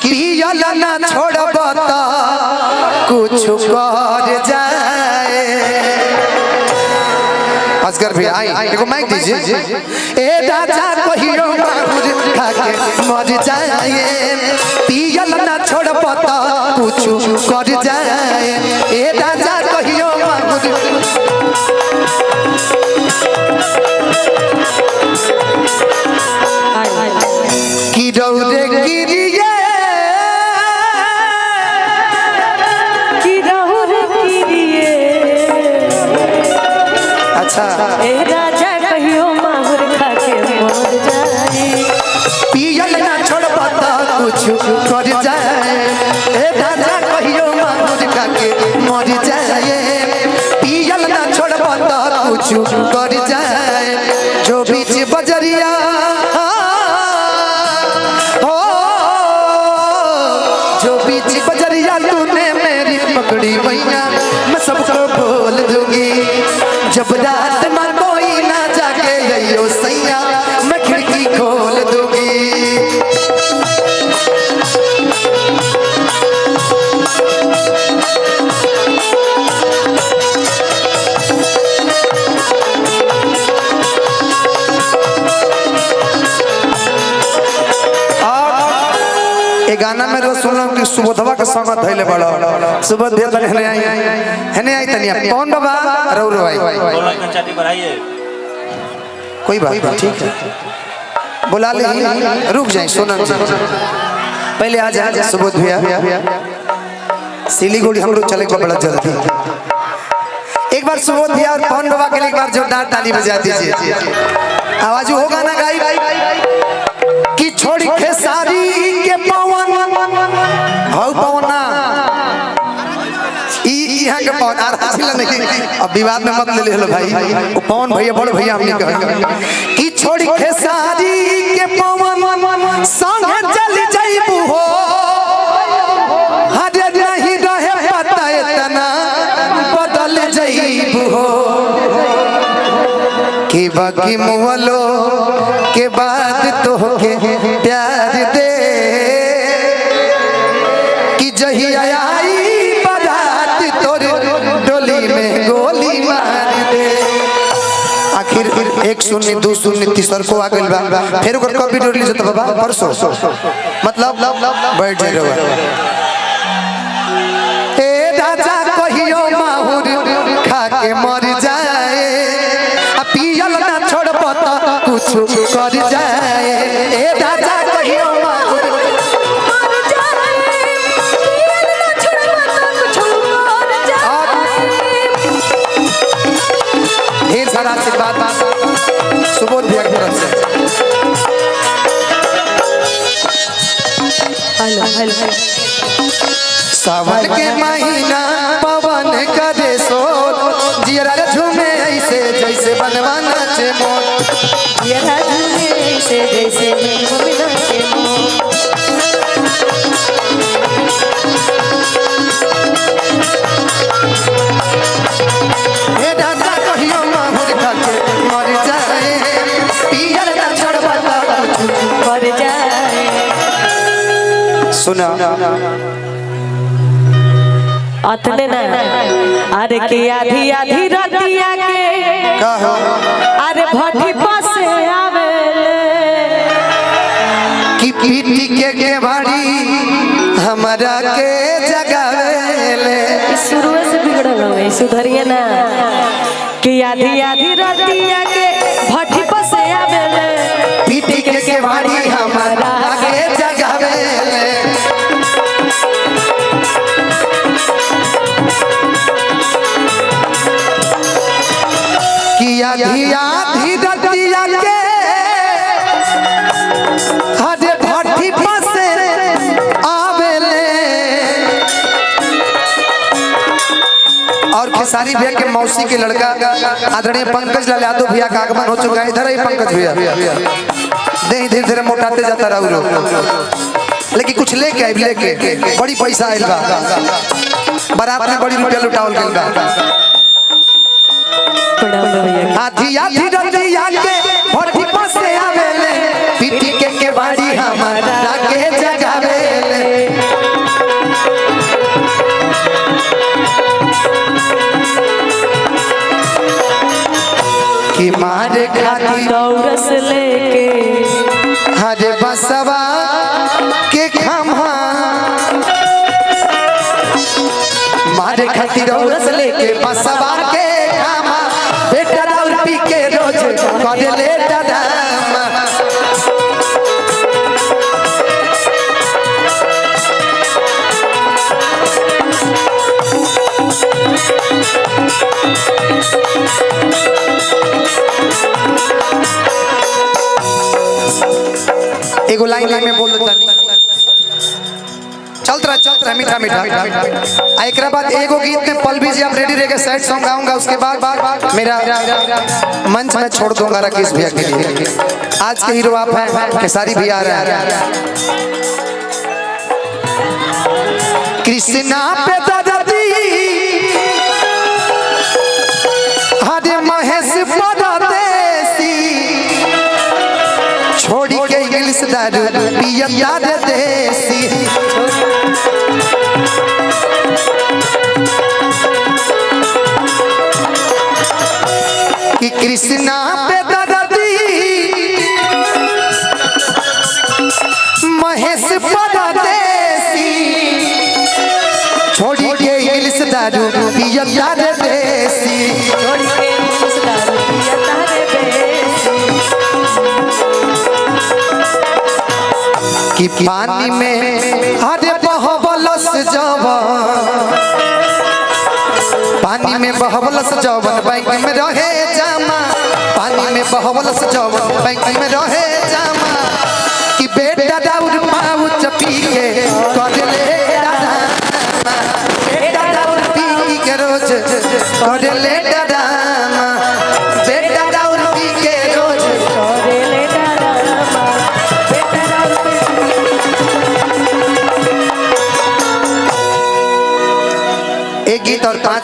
पियल ना छोड़ब कुछ कर जाए। असगर भैया आई एगो माइक दीजिए। ए राजा कहियो माहुर खा के मर जाए, पियल ना छोड़ब कुछ कर जाए। ए राजा कहियो माहुर की रौरे गिरिए अच्छा ए राजा कहियो माहुर खा के मर जाए, पियल ना छोड़ब कुछ कर जाए। ए राजा कहियो माहुर खा के मर जाए, पियल ना छोड़ब कुछ कर जाए। जो बीच बजरिया हो, जो बीच बजरिया तूने मेरी पकड़ी मैया, मैं सबको बोल दूंगी। जब रात में कोई ना जाके यो सैया, मैं खिड़की खोल दूंगी। ए गाना में रोज सुनल कि सुबोधवा के संग धइले बड़ा सुबोध भैया तने हने आई तनिया कौन बाबा रौ रो आई चाटी बढ़ाइए। कोई बात ठीक है बुला ले रुक जाए सोनम जी पहले आ जा सुबोध भैया सिलीगुड़ी हम लोग चले को बड़ा जल्दी। एक बार सुबोध भैया और पवन बाबा के लिए एक बार जोरदार ताली बजा दीजिए। आवाज होगा ना गाई कि छोड़ के सारी के पवन हौ पवना यहाँ के पवन आरासिला नहीं अब विवाद में मत ले लो भाई। वो पवन भैया बड़ भैया हमने कहा कि छोड़ के सारी के पवन संग चल जाइबू हो, हरे नहीं रहे पता इतना बदल जाइबू हो। कि बाकी मुहलो के बाद तो के प्यार दे कि जही आई बारात तोर डोली में गोली मार दे। आखिर 1-0 2-0 तीसर को आ गइल बा, फिर ओकर कब वीडियो रिलीज होता बाबा परसों मतलब बैठ जाए रहो। ए राजा कहियो माहुर खा के मर जाए, पियल ना छोड़ब कुछ कर जाए। ए राजा कहियो माहुर मर जाए, पियल ना छोड़ब कुछ कर जाए। ढेर सारा आशीर्वाद सुबोध भैया की तरफ से। हेलो हेलो सावन के महीना पवन करे सोल, जियरा झूमे ऐसे जैसे बनवा नाचे मोर। जियरा झूमे ऐसे जैसे मनवा नाचे मोर। हे राजा कहियो माहुर खा के मर जाए, पियल ना छोड़ब कुछ कर जाए। सुना अतने ना अरे की आधी आधी रतिया के कहो अरे भट्टी पास आवेले कि पीटी के बाड़ी हमारा के जगावेले। शुरू से बिगड़ल हो सुधरिए ना कि आधी आधी रतिया के भट्टी पास आवेले, पीटी के बाड़ी हमारा के जगावेले। कि आधी आधी रतिया के हरे भट्टी पास आवेले। और खेसारी भैया के मौसी के लड़का आदरणीय पंकज लाल यादव भैया का आगमन हो चुका है। इधर ही पंकज भैया धीरे धीरे मोटाते जाता रहो लेकिन कुछ लेके आए लेके बड़ी पैसा आयल बा, बारात में बड़ी रुपया लुटावल गइल बा। आधी आधी रतिया के भट्टी पास आवेले, पीटी के बाड़ी हमारा के जगावेले। खातिर दौरस लेके हरे बसवा के खम्हा मारे खातिर औरस लेके बसवा के खम्हा बेटा दारू पी के रोज करे ले डरामा एगो लाइन में बोल देता नहीं चलता रहा मीठा मीठा आ एक बाद एगो गीत में पल्लवी जी आप रेडी रह गए सैड सॉन्ग गाऊंगा उसके बाद मेरा मंच में छोड़ दूंगा राकेश भैया के लिए। आज के हीरो आप हैं खेसारी भैया आ रहे हैं। कृष्णा पे दादी हरे महेश परदेसी छोड़ी के इंग्लिश दारू पिया देसी कि कृष्णा पे दादी महेश परदेसी छोड़ी के इंग्लिश दारू पिया देसी छोड़ के इंग्लिश दारू पियता रे बेसी कि पानी में हरे बहबलस जवन पानी में बहबलस जवन बैंक में रहे जामा पानी में बहबलस जवन बैंक में रहे जामा कि बेटा दाऊद पाउच पी के कर ले डरामा बेटा दाऊद पी के रोज कर ले डरामा बेटा दाऊद पी के रोज करे ले डरामा बेटा दारू एक गीत और 5